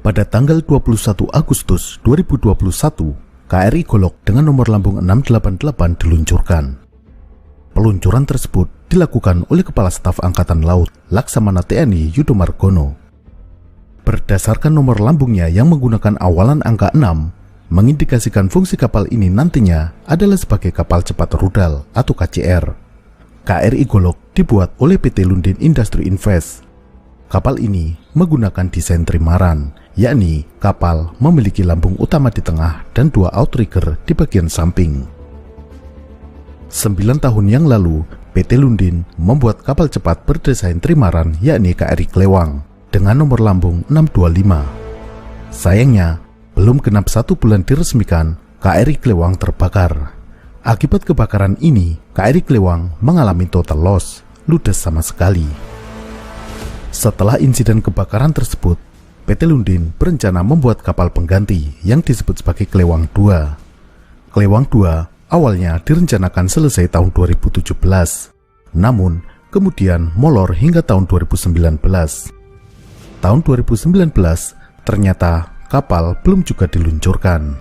Pada tanggal 21 Agustus 2021, KRI Golok dengan nomor lambung 688 diluncurkan. Peluncuran tersebut dilakukan oleh Kepala Staf Angkatan Laut Laksamana TNI Yudo Margono. Berdasarkan nomor lambungnya yang menggunakan awalan angka 6, mengindikasikan fungsi kapal ini nantinya adalah sebagai kapal cepat rudal atau KCR. KRI Golok dibuat oleh PT Lundin Industri Invest. Kapal ini menggunakan desain trimaran, yakni kapal memiliki lambung utama di tengah dan 2 outrigger di bagian samping. 9 tahun yang lalu, PT Lundin membuat kapal cepat berdesain trimaran yakni KRI Klewang dengan nomor lambung 625. Sayangnya, belum genap 1 bulan diresmikan, KRI Klewang terbakar. Akibat kebakaran ini, KRI Klewang mengalami total loss, ludes sama sekali. Setelah insiden kebakaran tersebut, PT Lundin berencana membuat kapal pengganti yang disebut sebagai Klewang 2. Klewang 2 awalnya direncanakan selesai tahun 2017, namun kemudian molor hingga tahun 2019. Tahun 2019 ternyata kapal belum juga diluncurkan.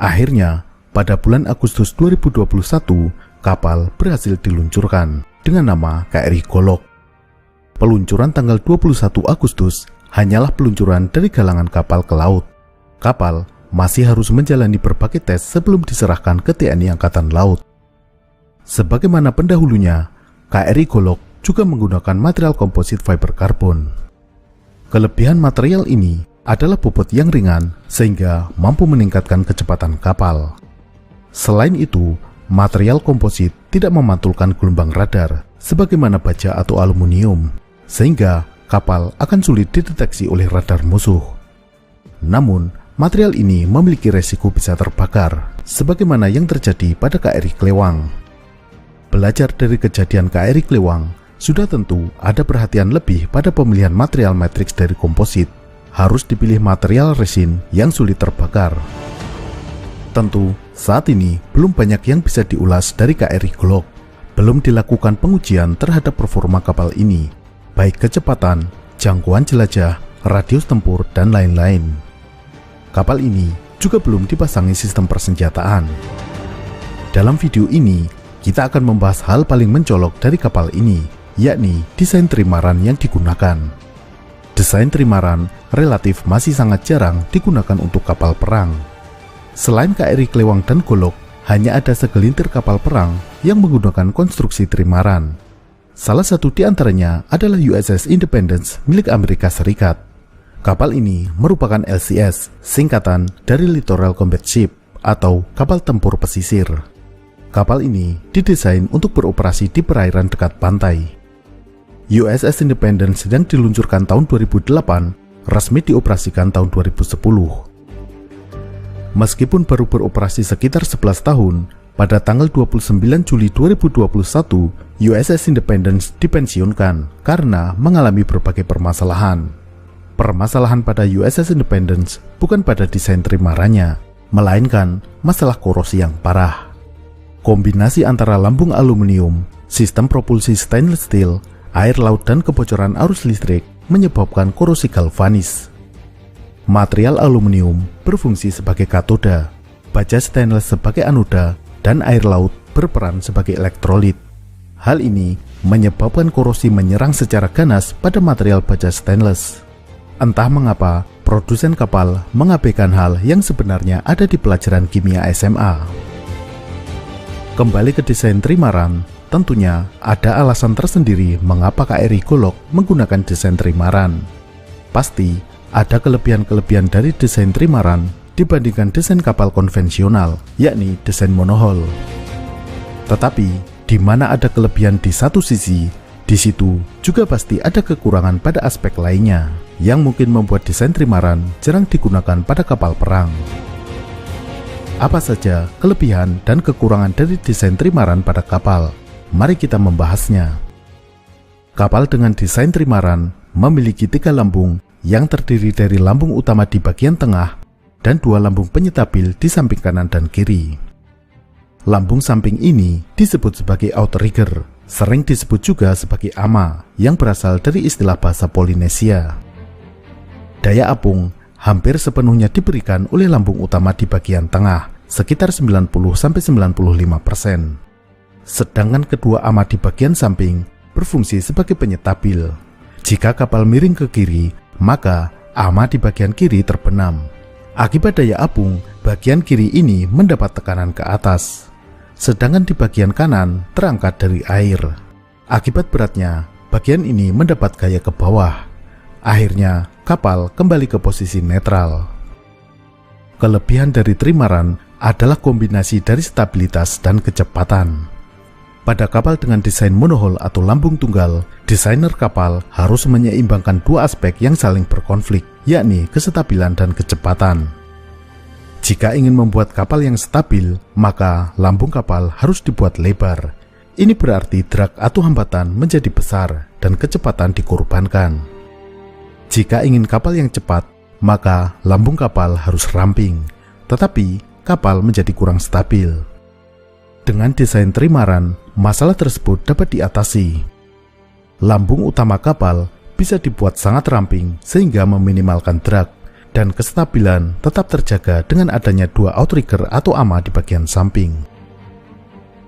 Akhirnya, pada bulan Agustus 2021, kapal berhasil diluncurkan dengan nama KRI Golok. Peluncuran tanggal 21 Agustus hanyalah peluncuran dari galangan kapal ke laut. Kapal masih harus menjalani berbagai tes sebelum diserahkan ke TNI Angkatan Laut. Sebagaimana pendahulunya, KRI Golok juga menggunakan material komposit fiber karbon. Kelebihan material ini adalah bobot yang ringan sehingga mampu meningkatkan kecepatan kapal. Selain itu, material komposit tidak memantulkan gelombang radar sebagaimana baja atau aluminium, sehingga kapal akan sulit dideteksi oleh radar musuh. Namun, material ini memiliki resiko bisa terbakar, sebagaimana yang terjadi pada KRI Klewang. Belajar dari kejadian KRI Klewang, sudah tentu ada perhatian lebih pada pemilihan material matriks dari komposit. Harus dipilih material resin yang sulit terbakar. Tentu, saat ini belum banyak yang bisa diulas dari KRI Golok. Belum dilakukan pengujian terhadap performa kapal ini, baik kecepatan, jangkauan jelajah, radius tempur, dan lain-lain. Kapal ini juga belum dipasangi sistem persenjataan. Dalam video ini, kita akan membahas hal paling mencolok dari kapal ini, yakni desain trimaran yang digunakan. Desain trimaran relatif masih sangat jarang digunakan untuk kapal perang. Selain KRI Klewang dan Golok, hanya ada segelintir kapal perang yang menggunakan konstruksi trimaran. Salah satu di antaranya adalah USS Independence milik Amerika Serikat. Kapal ini merupakan LCS, singkatan dari Littoral Combat Ship atau kapal tempur pesisir. Kapal ini didesain untuk beroperasi di perairan dekat pantai. USS Independence yang diluncurkan tahun 2008 resmi dioperasikan tahun 2010. Meskipun baru beroperasi sekitar 11 tahun, pada tanggal 29 Juli 2021, USS Independence dipensiunkan karena mengalami berbagai permasalahan. Permasalahan pada USS Independence bukan pada desain trimarannya, melainkan masalah korosi yang parah. Kombinasi antara lambung aluminium, sistem propulsi stainless steel, air laut dan kebocoran arus listrik menyebabkan korosi galvanis. Material aluminium berfungsi sebagai katoda, baja stainless sebagai anoda, dan air laut berperan sebagai elektrolit. Hal ini menyebabkan korosi menyerang secara ganas pada material baja stainless. Entah mengapa, produsen kapal mengabaikan hal yang sebenarnya ada di pelajaran kimia SMA. Kembali ke desain trimaran, tentunya ada alasan tersendiri mengapa KRI Golok menggunakan desain trimaran. Pasti ada kelebihan-kelebihan dari desain trimaran dibandingkan desain kapal konvensional, yakni desain monohull. Tetapi, di mana ada kelebihan di satu sisi, di situ juga pasti ada kekurangan pada aspek lainnya, yang mungkin membuat desain trimaran jarang digunakan pada kapal perang. Apa saja kelebihan dan kekurangan dari desain trimaran pada kapal? Mari kita membahasnya. Kapal dengan desain trimaran memiliki 3 lambung yang terdiri dari lambung utama di bagian tengah dan 2 lambung penyetabil di samping kanan dan kiri. Lambung samping ini disebut sebagai outrigger, sering disebut juga sebagai ama, yang berasal dari istilah bahasa Polinesia. Daya apung hampir sepenuhnya diberikan oleh lambung utama di bagian tengah, sekitar 90–95%. Sedangkan kedua ama di bagian samping berfungsi sebagai penyetabil. Jika kapal miring ke kiri, maka ama di bagian kiri terbenam. Akibat daya apung, bagian kiri ini mendapat tekanan ke atas, sedangkan di bagian kanan terangkat dari air. Akibat beratnya, bagian ini mendapat gaya ke bawah. Akhirnya, kapal kembali ke posisi netral. Kelebihan dari trimaran adalah kombinasi dari stabilitas dan kecepatan. Pada kapal dengan desain monohull atau lambung tunggal, desainer kapal harus menyeimbangkan dua aspek yang saling berkonflik, yakni kestabilan dan kecepatan. Jika ingin membuat kapal yang stabil, maka lambung kapal harus dibuat lebar. Ini berarti drag atau hambatan menjadi besar dan kecepatan dikorbankan. Jika ingin kapal yang cepat, maka lambung kapal harus ramping, tetapi kapal menjadi kurang stabil. Dengan desain trimaran, masalah tersebut dapat diatasi. Lambung utama kapal bisa dibuat sangat ramping sehingga meminimalkan drag, dan kestabilan tetap terjaga dengan adanya dua outrigger atau ama di bagian samping.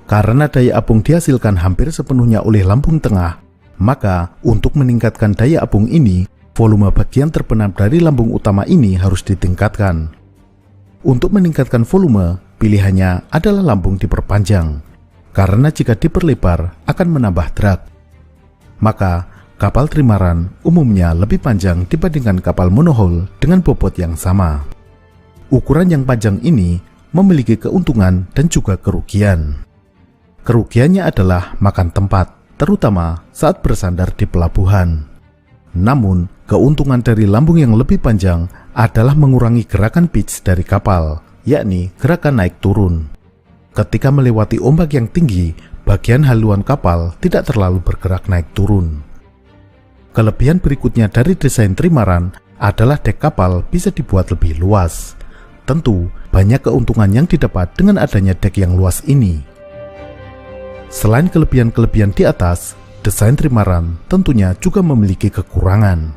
Karena daya apung dihasilkan hampir sepenuhnya oleh lambung tengah, maka untuk meningkatkan daya apung ini, volume bagian terbenam dari lambung utama ini harus ditingkatkan. Untuk meningkatkan volume, pilihannya adalah lambung diperpanjang, karena jika diperlebar akan menambah drag. Maka, kapal trimaran umumnya lebih panjang dibandingkan kapal monohull dengan bobot yang sama. Ukuran yang panjang ini memiliki keuntungan dan juga kerugian. Kerugiannya adalah makan tempat, terutama saat bersandar di pelabuhan. Namun, keuntungan dari lambung yang lebih panjang adalah mengurangi gerakan pitch dari kapal, yakni gerakan naik turun. Ketika melewati ombak yang tinggi, bagian haluan kapal tidak terlalu bergerak naik turun. Kelebihan berikutnya dari desain trimaran adalah dek kapal bisa dibuat lebih luas. Tentu, banyak keuntungan yang didapat dengan adanya dek yang luas ini. Selain kelebihan-kelebihan di atas, desain trimaran tentunya juga memiliki kekurangan.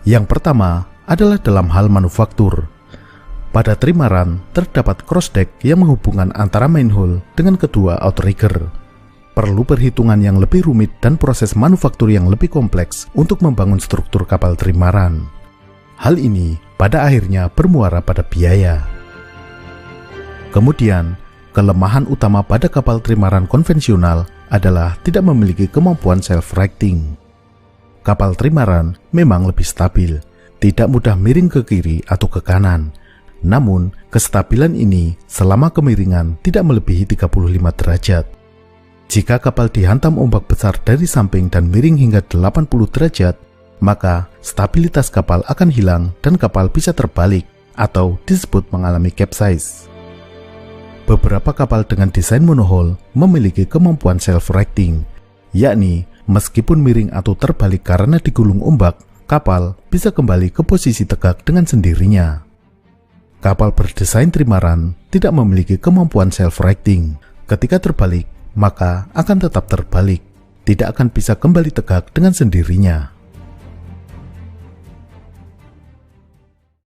Yang pertama adalah dalam hal manufaktur. Pada trimaran terdapat cross-deck yang menghubungkan antara main hull dengan kedua outrigger. Perlu perhitungan yang lebih rumit dan proses manufaktur yang lebih kompleks untuk membangun struktur kapal trimaran. Hal ini pada akhirnya bermuara pada biaya. Kemudian, kelemahan utama pada kapal trimaran konvensional adalah tidak memiliki kemampuan self-righting. Kapal trimaran memang lebih stabil, tidak mudah miring ke kiri atau ke kanan. Namun, kestabilan ini selama kemiringan tidak melebihi 35 derajat. Jika kapal dihantam ombak besar dari samping dan miring hingga 80 derajat, maka stabilitas kapal akan hilang dan kapal bisa terbalik atau disebut mengalami capsize. Beberapa kapal dengan desain monohull memiliki kemampuan self-righting, yakni meskipun miring atau terbalik karena digulung ombak, kapal bisa kembali ke posisi tegak dengan sendirinya. Kapal berdesain trimaran tidak memiliki kemampuan self-righting. Ketika terbalik, maka akan tetap terbalik, tidak akan bisa kembali tegak dengan sendirinya.